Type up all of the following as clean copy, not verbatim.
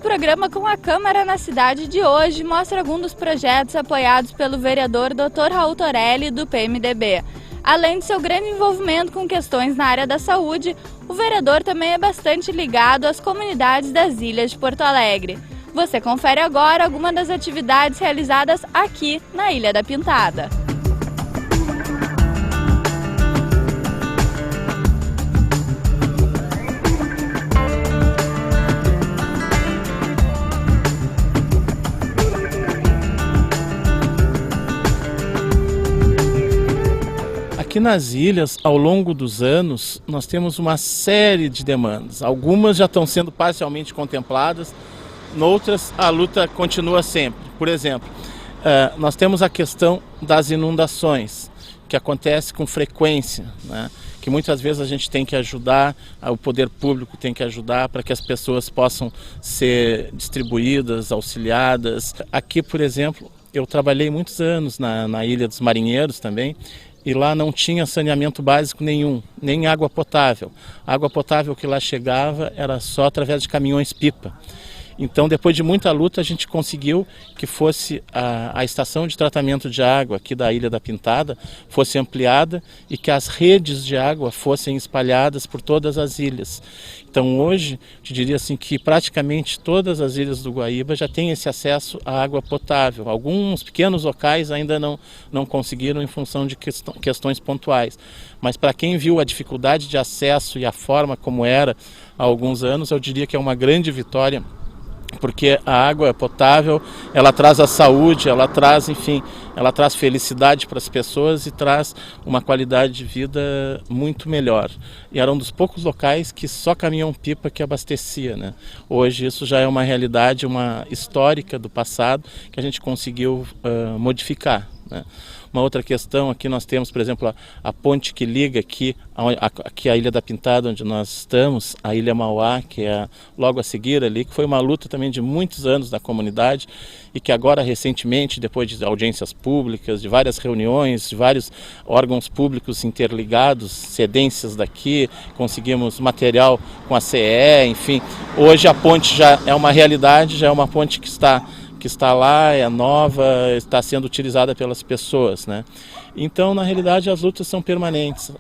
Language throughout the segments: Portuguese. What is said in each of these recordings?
programa Com a Câmara na Cidade de hoje mostra alguns dos projetos apoiados pelo vereador Dr. Raul Torelli, do PMDB. Além de seu grande envolvimento com questões na área da saúde, o vereador também é bastante ligado às comunidades das ilhas de Porto Alegre. Você confere agora algumas das atividades realizadas aqui na Ilha da Pintada. Aqui nas ilhas, ao longo dos anos, nós temos uma série de demandas. Algumas já estão sendo parcialmente contempladas, noutras a luta continua sempre. Por exemplo, nós temos a questão das inundações, que acontece com frequência, né? Que muitas vezes a gente tem que ajudar, o poder público tem que ajudar para que as pessoas possam ser distribuídas, auxiliadas. Aqui, por exemplo, eu trabalhei muitos anos na Ilha dos Marinheiros também, e lá não tinha saneamento básico nenhum, nem água potável. A água potável que lá chegava era só através de caminhões-pipa. Então, depois de muita luta, a gente conseguiu que fosse a estação de tratamento de água aqui da Ilha da Pintada fosse ampliada e que as redes de água fossem espalhadas por todas as ilhas. Então, hoje, eu diria assim que praticamente todas as ilhas do Guaíba já têm esse acesso à água potável. Alguns pequenos locais ainda não conseguiram em função de questões pontuais. Mas para quem viu a dificuldade de acesso e a forma como era há alguns anos, eu diria que é uma grande vitória, porque a água potável, ela traz a saúde, ela traz, enfim, ela traz felicidade para as pessoas e traz uma qualidade de vida muito melhor. E era um dos poucos locais que só caminhão-pipa que abastecia, né? Hoje isso já é uma realidade, uma histórica do passado que a gente conseguiu modificar, né? Uma outra questão, aqui nós temos, por exemplo, a ponte que liga aqui a Ilha da Pintada, onde nós estamos, a Ilha Mauá, que é logo a seguir ali, que foi uma luta também de muitos anos da comunidade e que agora, recentemente, depois de audiências públicas, de várias reuniões, de vários órgãos públicos interligados, cedências daqui, conseguimos material com a CE, enfim. Hoje a ponte já é uma realidade, já é uma ponte que está lá, é nova, está sendo utilizada pelas pessoas, né? Então, na realidade, as lutas são permanentes.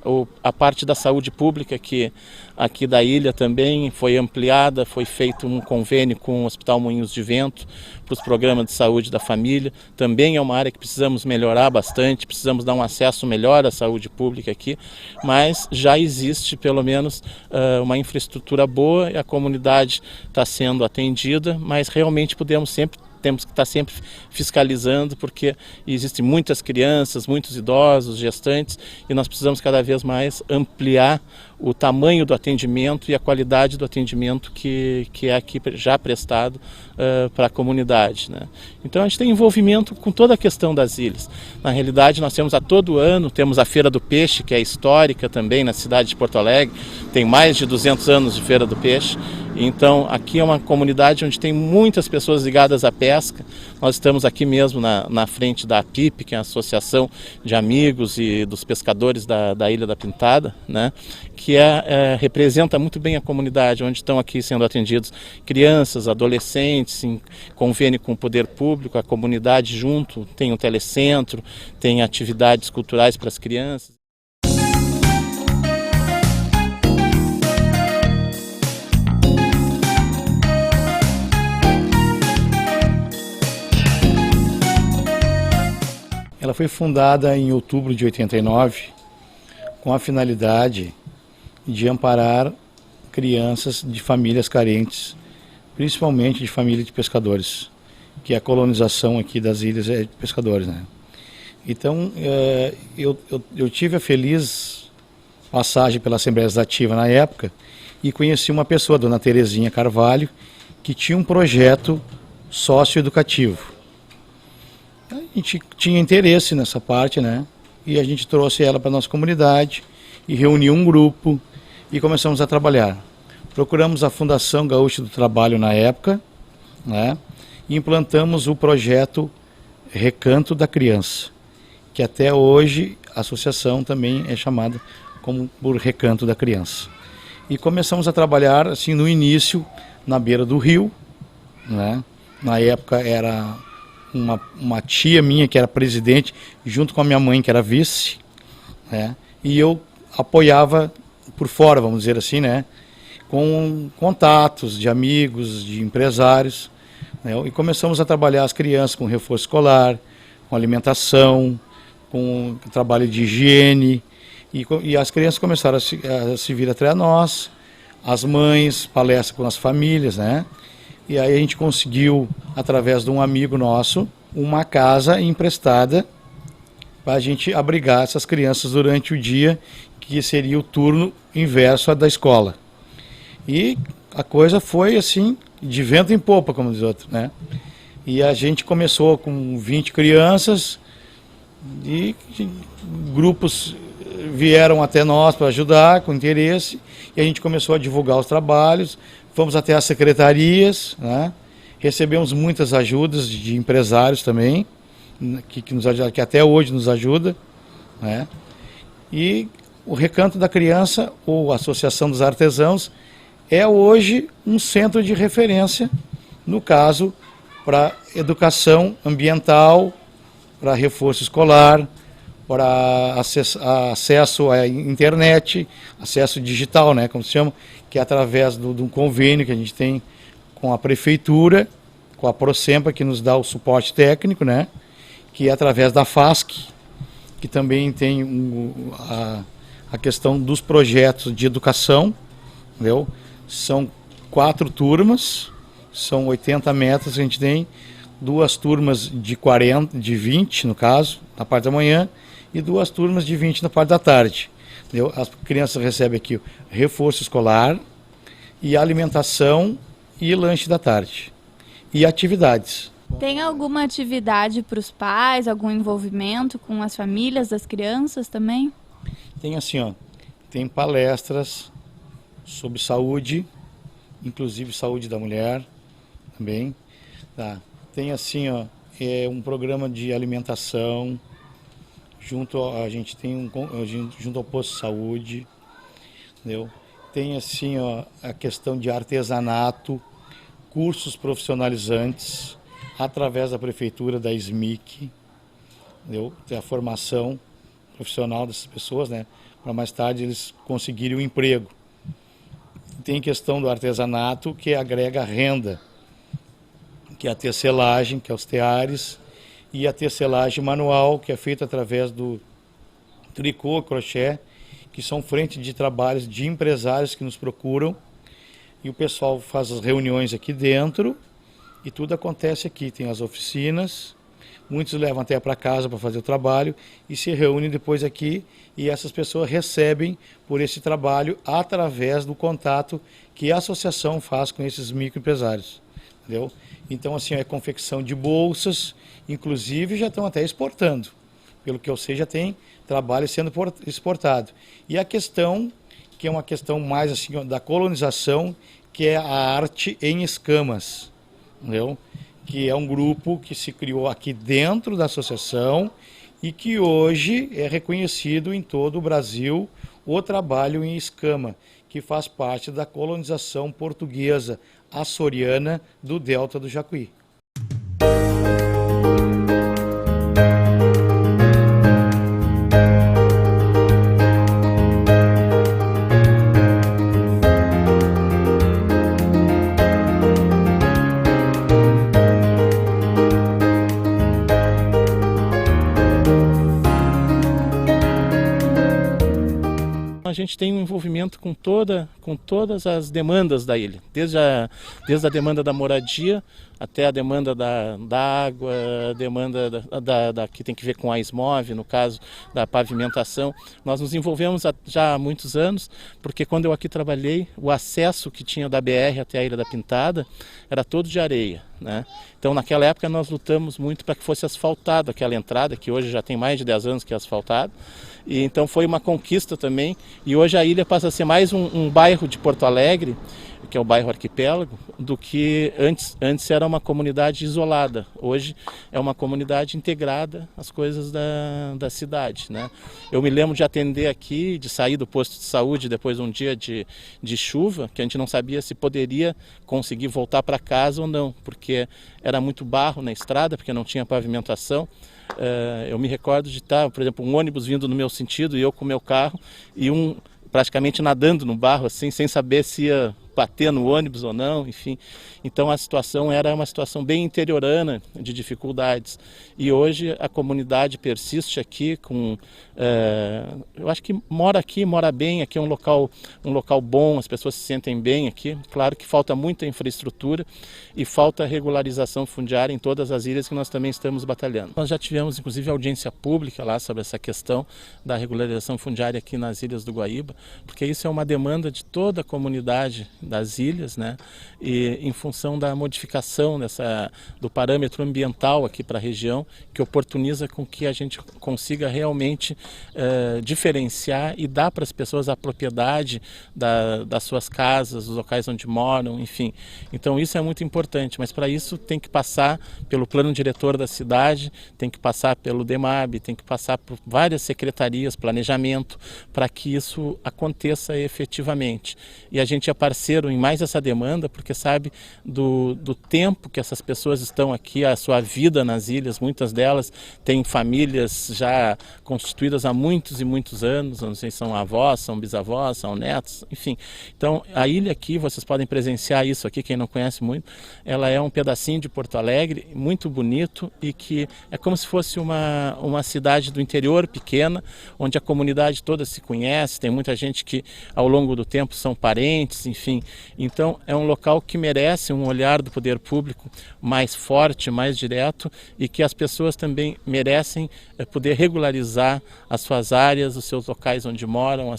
A parte da saúde pública, que aqui da ilha também foi ampliada, foi feito um convênio com o Hospital Moinhos de Vento para os programas de saúde da família. Também é uma área que precisamos melhorar bastante, precisamos dar um acesso melhor à saúde pública aqui, mas já existe pelo menos uma infraestrutura boa e a comunidade está sendo atendida, mas realmente temos que estar sempre fiscalizando, porque existem muitas crianças, muitos idosos, gestantes, e nós precisamos cada vez mais ampliar o tamanho do atendimento e a qualidade do atendimento que é aqui já prestado para a comunidade, né? Então a gente tem envolvimento com toda a questão das ilhas. Na realidade, nós temos a todo ano, temos a Feira do Peixe, que é histórica também na cidade de Porto Alegre, tem mais de 200 anos de Feira do Peixe. Então aqui é uma comunidade onde tem muitas pessoas ligadas à pesca. Nós estamos aqui mesmo na frente da APIP, que é a Associação de Amigos e dos Pescadores da Ilha da Pintada, né? Que representa muito bem a comunidade, onde estão aqui sendo atendidos crianças, adolescentes, em convênio com o poder público, a comunidade junto, tem um telecentro, tem atividades culturais para as crianças. Ela foi fundada em outubro de 89 com a finalidade de amparar crianças de famílias carentes, principalmente de família de pescadores, que a colonização aqui das ilhas é de pescadores, né? Então, eu tive a feliz passagem pela Assembleia Legislativa na época e conheci uma pessoa, Dona Terezinha Carvalho, que tinha um projeto socioeducativo. A gente tinha interesse nessa parte, né? E a gente trouxe ela para a nossa comunidade e reuniu um grupo e começamos a trabalhar. Procuramos a Fundação Gaúcha do Trabalho na época, né? E implantamos o projeto Recanto da Criança, que até hoje a associação também é chamada como por Recanto da Criança. E começamos a trabalhar assim no início na beira do rio, né? Na época era uma tia minha que era presidente, junto com a minha mãe que era vice, né? E eu apoiava por fora, vamos dizer assim, né? Com contatos de amigos, de empresários, né? E começamos a trabalhar as crianças com reforço escolar, com alimentação, com trabalho de higiene, e as crianças começaram a se vir até nós, as mães, palestra com as famílias, né? E aí a gente conseguiu, através de um amigo nosso, uma casa emprestada para a gente abrigar essas crianças durante o dia, que seria o turno inverso da escola. E a coisa foi assim, de vento em popa, como diz outro, né? E a gente começou com 20 crianças e grupos vieram até nós para ajudar, com interesse, e a gente começou a divulgar os trabalhos, fomos até as secretarias, né? Recebemos muitas ajudas de empresários também, que até hoje nos ajuda, né? E o Recanto da Criança, ou Associação dos Artesãos, é hoje um centro de referência, no caso, para educação ambiental, para reforço escolar, para acesso à internet, acesso digital, né, como se chama, que é através de um convênio que a gente tem com a prefeitura, com a Procempa, que nos dá o suporte técnico, né, que é através da FASC, que também tem a questão dos projetos de educação, entendeu? São 4 turmas, são 80 metros que a gente tem, 2 turmas de 20, no caso, na parte da manhã, e 2 turmas de 20 na parte da tarde. Entendeu? As crianças recebem aqui o reforço escolar e alimentação e lanche da tarde. E atividades. Tem alguma atividade para os pais, algum envolvimento com as famílias das crianças também? Tem assim, ó, tem palestras sobre saúde, inclusive saúde da mulher também. Tá. Tem assim, ó, um programa de alimentação, a gente tem junto ao posto de saúde, entendeu? Tem assim, ó, a questão de artesanato, cursos profissionalizantes, através da prefeitura, da SMIC, entendeu? Tem a formação profissional dessas pessoas, né? Para mais tarde eles conseguirem um emprego. Tem questão do artesanato, que agrega renda, que é a tecelagem, que é os teares, e a tecelagem manual, que é feita através do tricô, crochê, que são frente de trabalhos de empresários que nos procuram, e o pessoal faz as reuniões aqui dentro, e tudo acontece aqui. Tem as oficinas, muitos levam até para casa para fazer o trabalho, e se reúnem depois aqui, e essas pessoas recebem por esse trabalho através do contato que a associação faz com esses microempresários, entendeu? Então, assim, é confecção de bolsas, inclusive já estão até exportando. Pelo que eu sei, já tem trabalho sendo exportado. E a questão, que é uma questão mais assim da colonização, que é a arte em escamas, entendeu? Que é um grupo que se criou aqui dentro da associação e que hoje é reconhecido em todo o Brasil o trabalho em escama, que faz parte da colonização portuguesa açoriana do Delta do Jacuí. A gente tem um envolvimento com todas as demandas da ilha, desde a demanda da moradia até a demanda da água, a demanda que tem que ver com a SMOV, no caso da pavimentação. Nós nos envolvemos já há muitos anos, porque quando eu aqui trabalhei, o acesso que tinha da BR até a Ilha da Pintada era todo de areia, né? Então naquela época nós lutamos muito para que fosse asfaltado aquela entrada, que hoje já tem mais de 10 anos que é asfaltado. E então foi uma conquista também, e hoje a ilha passa a ser mais um bairro de Porto Alegre, que é o bairro Arquipélago, do que antes era uma comunidade isolada. Hoje é uma comunidade integrada às coisas da cidade, né? Eu me lembro de atender aqui, de sair do posto de saúde depois de um dia de chuva, que a gente não sabia se poderia conseguir voltar para casa ou não, porque era muito barro na estrada, porque não tinha pavimentação. Eu me recordo de estar, por exemplo, um ônibus vindo no meu sentido e eu com o meu carro, e praticamente nadando no barro, assim, sem saber se ia bater no ônibus ou não, enfim. Então a situação era uma situação bem interiorana de dificuldades. E hoje a comunidade persiste aqui com... eu acho que mora bem, aqui é um local bom, as pessoas se sentem bem aqui. Claro que falta muita infraestrutura e falta regularização fundiária em todas as ilhas que nós também estamos batalhando. Nós já tivemos inclusive audiência pública lá sobre essa questão da regularização fundiária aqui nas Ilhas do Guaíba, porque isso é uma demanda de toda a comunidade das ilhas, né? E em função da modificação do parâmetro ambiental aqui para a região, que oportuniza com que a gente consiga realmente diferenciar e dar para as pessoas a propriedade das suas casas, dos locais onde moram, enfim. Então isso é muito importante, mas para isso tem que passar pelo plano diretor da cidade, tem que passar pelo DEMAB, tem que passar por várias secretarias, planejamento, para que isso aconteça efetivamente. E a gente é parceiro em mais essa demanda, porque sabe do tempo que essas pessoas estão aqui, a sua vida nas ilhas. Muitas delas têm famílias já constituídas há muitos e muitos anos, não sei se são avós, são bisavós, são netos, enfim. Então a ilha aqui, vocês podem presenciar isso aqui, quem não conhece muito, ela é um pedacinho de Porto Alegre, muito bonito, e que é como se fosse uma cidade do interior pequena, onde a comunidade toda se conhece, tem muita gente que ao longo do tempo são parentes, enfim. Então é um local que merece um olhar do poder público mais forte, mais direto, e que as pessoas também merecem poder regularizar as suas áreas, os seus locais onde moram,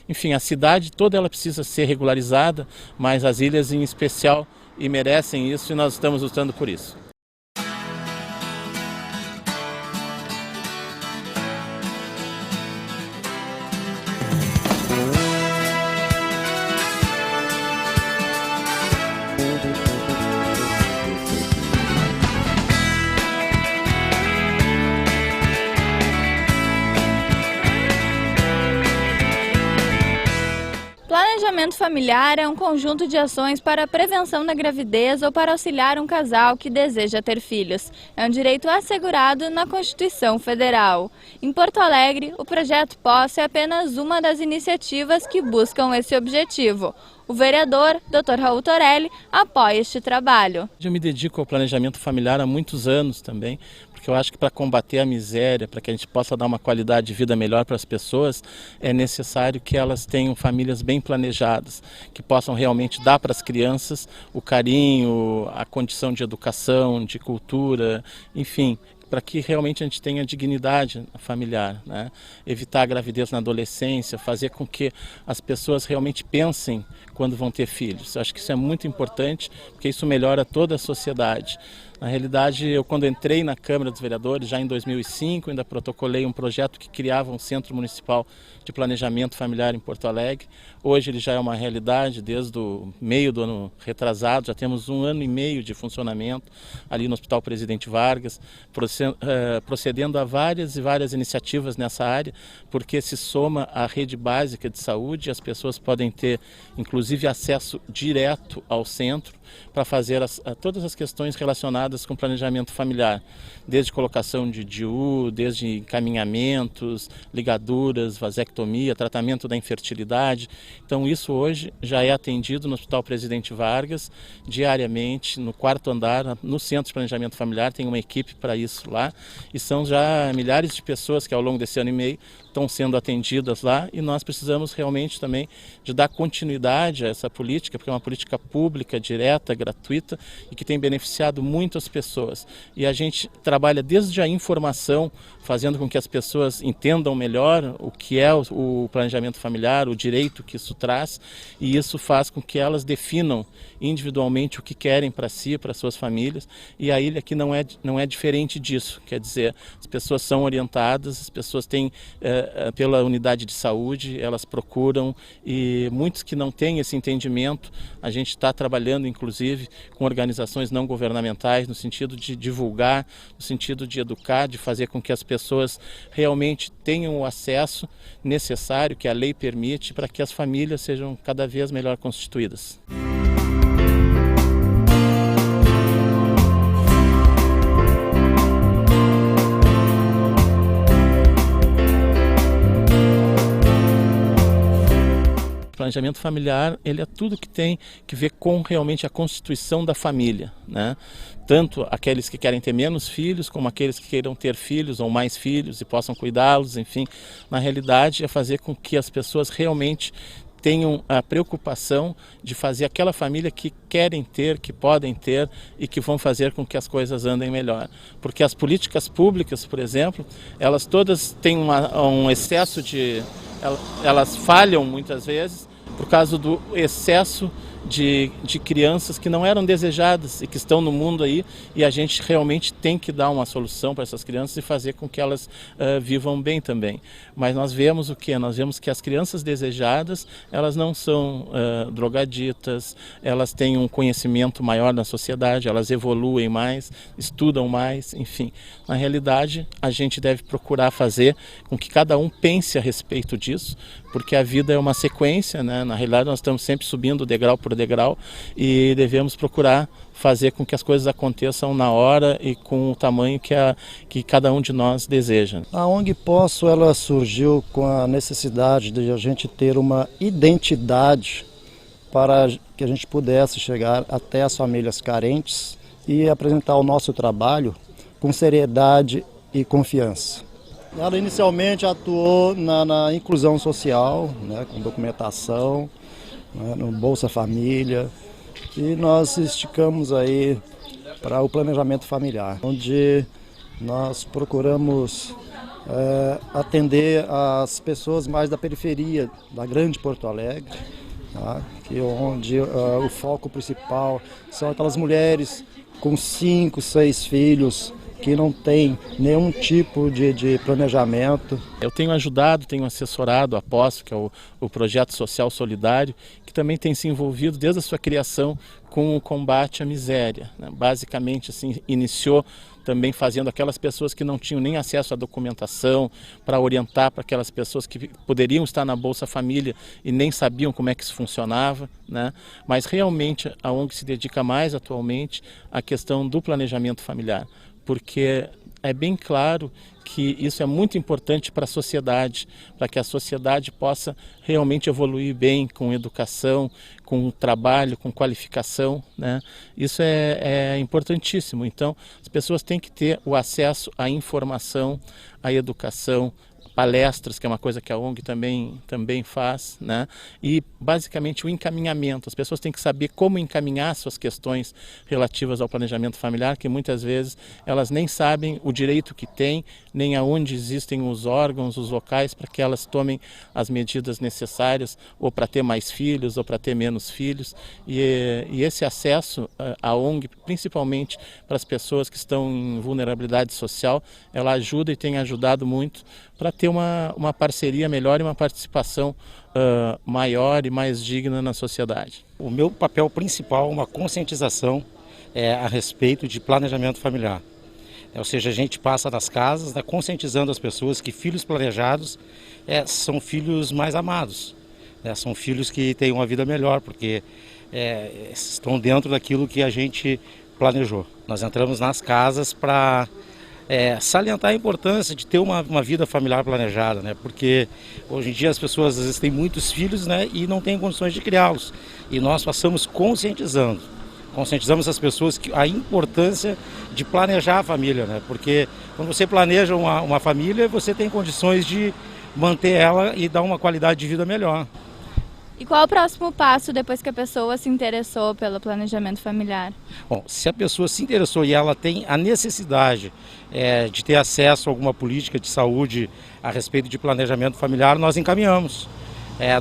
enfim, a cidade toda ela precisa ser regularizada, mas as ilhas em especial e merecem isso, e nós estamos lutando por isso. Planejamento familiar é um conjunto de ações para a prevenção da gravidez ou para auxiliar um casal que deseja ter filhos. É um direito assegurado na Constituição Federal. Em Porto Alegre, o projeto Posse é apenas uma das iniciativas que buscam esse objetivo. O vereador, Dr. Raul Torelli, apoia este trabalho. Eu me dedico ao planejamento familiar há muitos anos também, porque eu acho que para combater a miséria, para que a gente possa dar uma qualidade de vida melhor para as pessoas, é necessário que elas tenham famílias bem planejadas, que possam realmente dar para as crianças o carinho, a condição de educação, de cultura, enfim, para que realmente a gente tenha dignidade familiar, né? Evitar a gravidez na adolescência, fazer com que as pessoas realmente pensem quando vão ter filhos. Eu acho que isso é muito importante, porque isso melhora toda a sociedade. Na realidade, eu quando entrei na Câmara dos Vereadores, já em 2005, ainda protocolei um projeto que criava um Centro Municipal de Planejamento Familiar em Porto Alegre. Hoje ele já é uma realidade, desde o meio do ano retrasado, já temos 1 ano e meio de funcionamento ali no Hospital Presidente Vargas, procedendo a várias e várias iniciativas nessa área, porque se soma à rede básica de saúde, as pessoas podem ter, inclusive, acesso direto ao centro para fazer todas as questões relacionadas com planejamento familiar, desde colocação de DIU, desde encaminhamentos, ligaduras, vasectomia, tratamento da infertilidade. Então isso hoje já é atendido no Hospital Presidente Vargas, diariamente, no 4º andar, no Centro de Planejamento Familiar, tem uma equipe para isso lá, e são já milhares de pessoas que ao longo desse ano e meio estão sendo atendidas lá, e nós precisamos realmente também de dar continuidade a essa política, porque é uma política pública, direta, gratuita, e que tem beneficiado muitas pessoas. E a gente trabalha desde a informação fazendo com que as pessoas entendam melhor o que é o planejamento familiar, o direito que isso traz, e isso faz com que elas definam individualmente o que querem para si, para suas famílias, e a ilha aqui não é diferente disso. Quer dizer, as pessoas são orientadas, as pessoas têm, pela unidade de saúde, elas procuram, e muitos que não têm esse entendimento, a gente está trabalhando inclusive com organizações não governamentais no sentido de divulgar, no sentido de educar, de fazer com que as pessoas realmente tenham o acesso necessário que a lei permite para que as famílias sejam cada vez melhor constituídas. O planejamento familiar, ele é tudo que tem que ver com realmente a constituição da família, né? Tanto aqueles que querem ter menos filhos, como aqueles que queiram ter filhos ou mais filhos e possam cuidá-los, enfim. Na realidade, é fazer com que as pessoas realmente tenham a preocupação de fazer aquela família que querem ter, que podem ter e que vão fazer com que as coisas andem melhor. Porque as políticas públicas, por exemplo, elas todas têm um excesso de... Elas falham muitas vezes por causa do excesso de crianças que não eram desejadas e que estão no mundo aí, e a gente realmente tem que dar uma solução para essas crianças e fazer com que elas vivam bem também. Mas nós vemos o quê? Nós vemos que as crianças desejadas, elas não são drogaditas, elas têm um conhecimento maior na sociedade, elas evoluem mais, estudam mais, enfim. Na realidade, a gente deve procurar fazer com que cada um pense a respeito disso, porque a vida é uma sequência, né? Na realidade, nós estamos sempre subindo degrau por degrau e devemos procurar fazer com que as coisas aconteçam na hora e com o tamanho que cada um de nós deseja. A ONG Poço, ela surgiu com a necessidade de a gente ter uma identidade para que a gente pudesse chegar até as famílias carentes e apresentar o nosso trabalho com seriedade e confiança. Ela inicialmente atuou na inclusão social, né, com documentação, né, no Bolsa Família, e nós esticamos aí para o planejamento familiar, onde nós procuramos atender as pessoas mais da periferia da grande Porto Alegre, tá, onde o foco principal são aquelas mulheres com 5, 6 filhos, que não tem nenhum tipo de planejamento. Eu tenho ajudado, tenho assessorado a Poço, que é o Projeto Social Solidário, que também tem se envolvido desde a sua criação com o combate à miséria, né? Basicamente, assim, iniciou também fazendo aquelas pessoas que não tinham nem acesso à documentação, para orientar para aquelas pessoas que poderiam estar na Bolsa Família e nem sabiam como é que isso funcionava, né? Mas realmente a ONG se dedica mais atualmente à questão do planejamento familiar, porque é bem claro que isso é muito importante para a sociedade, para que a sociedade possa realmente evoluir bem com educação, com trabalho, com qualificação, né? Isso é importantíssimo. Então, as pessoas têm que ter o acesso à informação, à educação, palestras, que é uma coisa que a ONG também faz, né? E basicamente o encaminhamento. As pessoas têm que saber como encaminhar suas questões relativas ao planejamento familiar, que muitas vezes elas nem sabem o direito que têm, nem aonde existem os órgãos, os locais para que elas tomem as medidas necessárias, ou para ter mais filhos, ou para ter menos filhos. E esse acesso à ONG, principalmente para as pessoas que estão em vulnerabilidade social, ela ajuda e tem ajudado muito para ter uma parceria melhor e uma participação maior e mais digna na sociedade. O meu papel principal é uma conscientização a respeito de planejamento familiar. Ou seja, a gente passa nas casas, né, conscientizando as pessoas que filhos planejados são filhos mais amados, né, são filhos que têm uma vida melhor, porque estão dentro daquilo que a gente planejou. Nós entramos nas casas para salientar a importância de ter uma vida familiar planejada, né? Porque hoje em dia as pessoas às vezes têm muitos filhos, né, e não têm condições de criá-los. E nós passamos conscientizamos as pessoas que a importância de planejar a família, né? Porque quando você planeja uma família, você tem condições de manter ela e dar uma qualidade de vida melhor. E qual é o próximo passo depois que a pessoa se interessou pelo planejamento familiar? Bom, se a pessoa se interessou e ela tem a necessidade de ter acesso a alguma política de saúde a respeito de planejamento familiar, nós encaminhamos.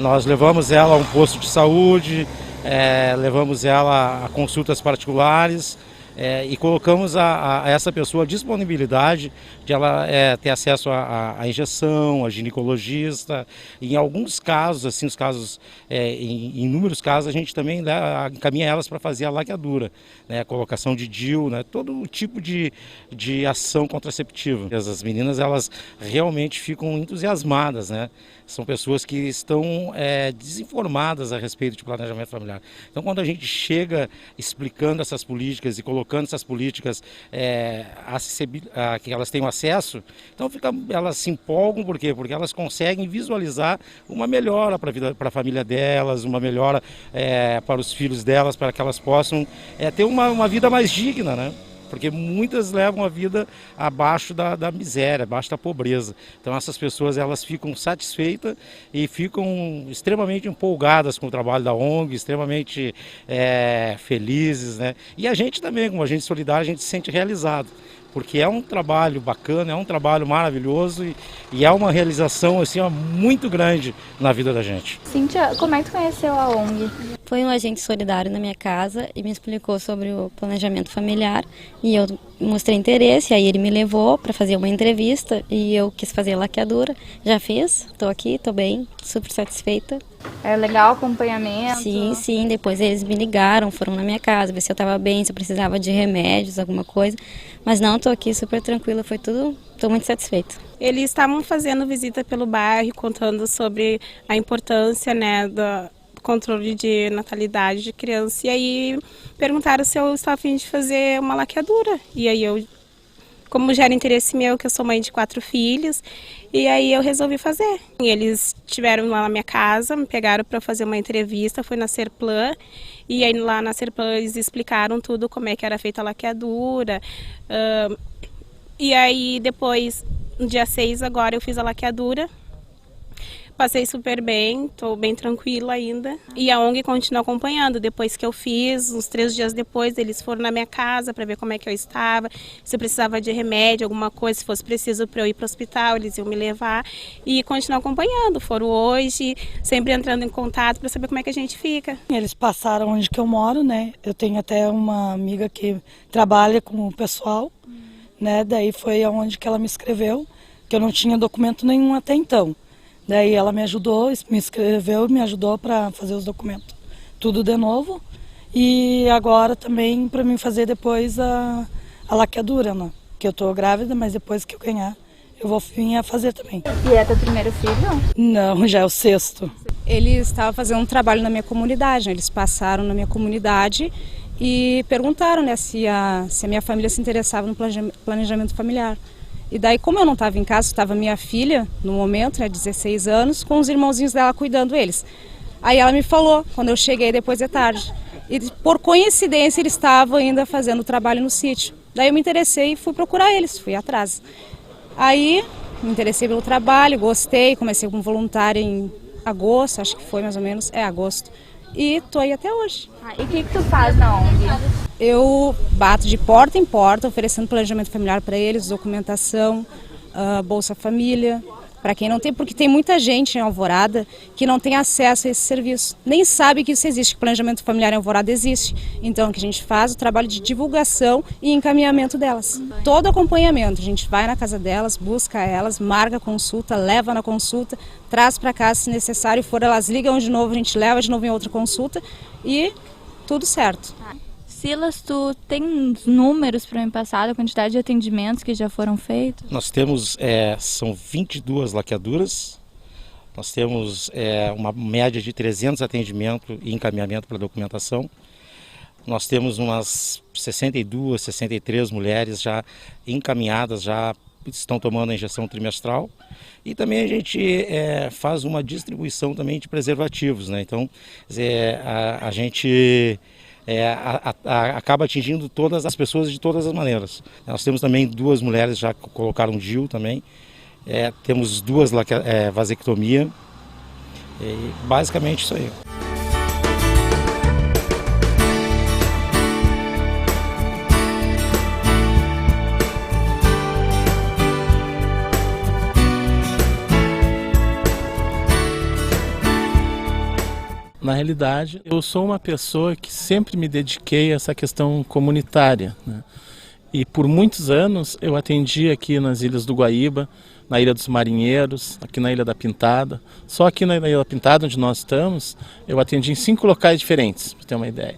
Nós levamos ela a um posto de saúde, levamos ela a consultas particulares, e colocamos a essa pessoa a disponibilidade de ela ter acesso à injeção, a ginecologista. Em alguns casos, assim, os casos, em inúmeros casos, a gente também encaminha elas para fazer a laqueadura, né, colocação de DIU, né, todo tipo de ação contraceptiva. As meninas, elas realmente ficam entusiasmadas, né? São pessoas que estão desinformadas a respeito de planejamento familiar. Então, quando a gente chega explicando essas políticas e colocando essas políticas que elas tenham acesso, então elas se empolgam, por quê? Porque elas conseguem visualizar uma melhora para a família delas, uma melhora para os filhos delas, para que elas possam ter uma vida mais digna, né? Porque muitas levam a vida abaixo da miséria, abaixo da pobreza. Então essas pessoas, elas ficam satisfeitas e ficam extremamente empolgadas com o trabalho da ONG, extremamente felizes, né? E a gente também, como agente solidário, a gente se sente realizado, porque é um trabalho bacana, é um trabalho maravilhoso e é uma realização assim, muito grande na vida da gente. Cíntia, como é que tu conheceu a ONG? Foi um agente solidário na minha casa e me explicou sobre o planejamento familiar e eu mostrei interesse, aí ele me levou para fazer uma entrevista e eu quis fazer a laqueadura, já fiz, estou aqui, estou bem, super satisfeita. É legal o acompanhamento? Sim, depois eles me ligaram, foram na minha casa, ver se eu estava bem, se eu precisava de remédios, alguma coisa, mas não, estou aqui super tranquila, foi tudo, estou muito satisfeita. Eles estavam fazendo visita pelo bairro, contando sobre a importância, né, do controle de natalidade de criança, e aí perguntaram se eu estava a fim de fazer uma laqueadura, e aí eu, como já era interesse meu, que eu sou mãe de 4 filhos, e aí eu resolvi fazer. E eles estiveram lá na minha casa, me pegaram para fazer uma entrevista, foi na Serplan, e aí lá na Serplan eles explicaram tudo, como é que era feita a laqueadura, e aí depois, no dia 6 agora, eu fiz a laqueadura. Passei super bem, estou bem tranquila ainda. E a ONG continua acompanhando. Depois que eu fiz, uns 3 dias depois, eles foram na minha casa para ver como é que eu estava, se eu precisava de remédio, alguma coisa, se fosse preciso para eu ir para o hospital, eles iam me levar. E continuam acompanhando. Foram hoje, sempre entrando em contato para saber como é que a gente fica. Eles passaram onde que eu moro, né? Eu tenho até uma amiga que trabalha com o pessoal, né? Daí foi aonde que ela me escreveu, que eu não tinha documento nenhum até então. Daí ela me ajudou, me escreveu, me ajudou para fazer os documentos, tudo de novo. E agora também para mim fazer depois a laqueadura, né? Que eu tô grávida, mas depois que eu ganhar, eu vou vir a fazer também. E é teu primeiro filho? Não, já é o 6º. Eles estavam fazendo um trabalho na minha comunidade, né? Eles passaram na minha comunidade e perguntaram, né, se a minha família se interessava no planejamento familiar. E daí, como eu não estava em casa, estava minha filha, no momento, né, 16 anos, com os irmãozinhos dela cuidando eles. Aí ela me falou, quando eu cheguei depois de tarde. E por coincidência, eles estavam ainda fazendo o trabalho no sítio. Daí eu me interessei e fui procurar eles, fui atrás. Aí, me interessei pelo trabalho, gostei, comecei como voluntária em agosto, acho que foi mais ou menos, agosto. E estou aí até hoje. E o que tu faz na ONG? Eu bato de porta em porta, oferecendo planejamento familiar para eles, documentação, Bolsa Família, para quem não tem, porque tem muita gente em Alvorada que não tem acesso a esse serviço, nem sabe que isso existe, que planejamento familiar em Alvorada existe. Então, o que a gente faz? O trabalho de divulgação e encaminhamento delas. Todo acompanhamento, a gente vai na casa delas, busca elas, marca a consulta, leva na consulta, traz para casa se necessário for, elas ligam de novo, a gente leva de novo em outra consulta e tudo certo. Silas, tu tem uns números para me passar da quantidade de atendimentos que já foram feitos? Nós temos, são 22 laqueaduras, nós temos uma média de 300 atendimentos e encaminhamento para documentação. Nós temos umas 62, 63 mulheres já encaminhadas, já estão tomando a injeção trimestral. E também a gente faz uma distribuição também de preservativos, né? Então, a gente acaba atingindo todas as pessoas de todas as maneiras. Nós temos também 2 mulheres já que colocaram DIU também, temos 2 vasectomia, basicamente isso aí. Na realidade, eu sou uma pessoa que sempre me dediquei a essa questão comunitária, né? E por muitos anos eu atendi aqui nas Ilhas do Guaíba, na Ilha dos Marinheiros, aqui na Ilha da Pintada. Só aqui na Ilha da Pintada, onde nós estamos, eu atendi em 5 locais diferentes, para ter uma ideia.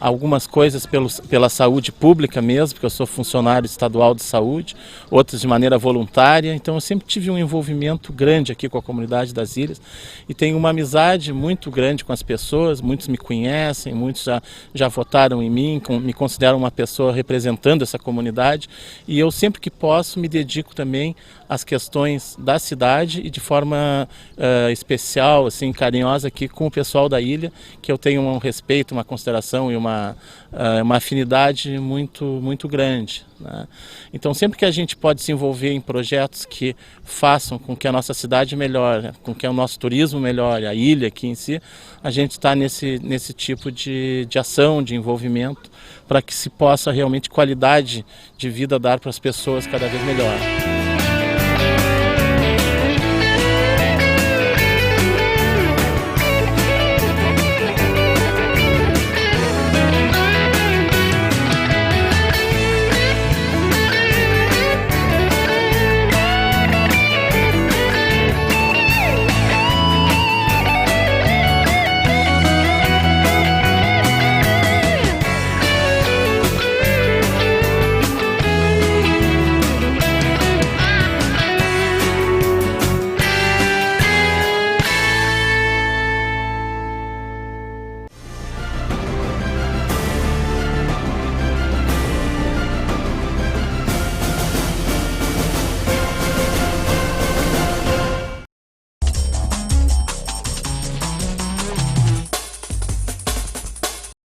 Algumas coisas pela saúde pública mesmo, porque eu sou funcionário estadual de saúde, outras de maneira voluntária. Então eu sempre tive um envolvimento grande aqui com a comunidade das ilhas e tenho uma amizade muito grande com as pessoas. Muitos me conhecem, muitos já votaram em mim, me consideram uma pessoa representando essa comunidade, e eu sempre que posso me dedico também às questões da cidade e de forma especial, assim, carinhosa aqui com o pessoal da ilha, que eu tenho um respeito, uma consideração e uma afinidade muito grande, né? Então sempre que a gente pode se envolver em projetos que façam com que a nossa cidade melhore, com que o nosso turismo melhore, a ilha aqui em si, a gente está nesse tipo de ação, de envolvimento, para que se possa realmente qualidade de vida dar para as pessoas cada vez melhor.